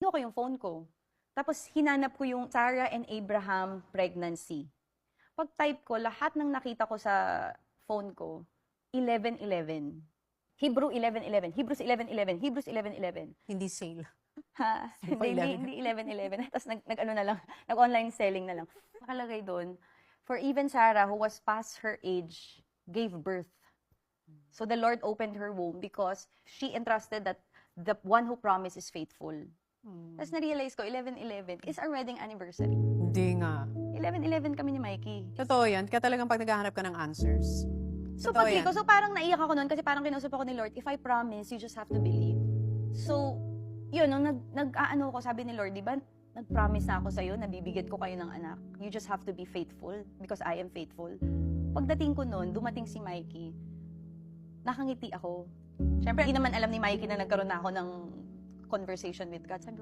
ko yung phone ko. Tapos hinanap ko yung Sarah and Abraham pregnancy. Pag-type ko, lahat ng nakita ko sa phone ko, 11:11. Hebrew 11:11. Hebrews 11:11. Hebrews 11:11. Hindi sale. Ha? Hindi pa 11. Hindi 11:11. Tapos nag-ano na lang, nag-online selling na lang. Nakalagay doon, for even Sarah, who was past her age, gave birth. So the Lord opened her womb because she entrusted that the one who promised is faithful. Tapos na-realize ko, 11:11 is our wedding anniversary. Hindi nga. 11:11 kami ni Mikey. Totoo yan. Kaya talagang pag naghahanap ka ng answers. So Totoo pag yan. so parang naiyak ako noon kasi parang kinausap ako ni Lord, if I promise, you just have to believe. So, yun, nung nag-aano ko, sabi ni Lord, di ba, nag-promise na ako sa'yo, nabibigyan ko kayo ng anak. You just have to be faithful because I am faithful. Pagdating ko noon, dumating si Mikey, nakangiti ako. Siyempre, hindi naman alam ni Mikey na nagkaroon na ako ng conversation with God. Sabi ko,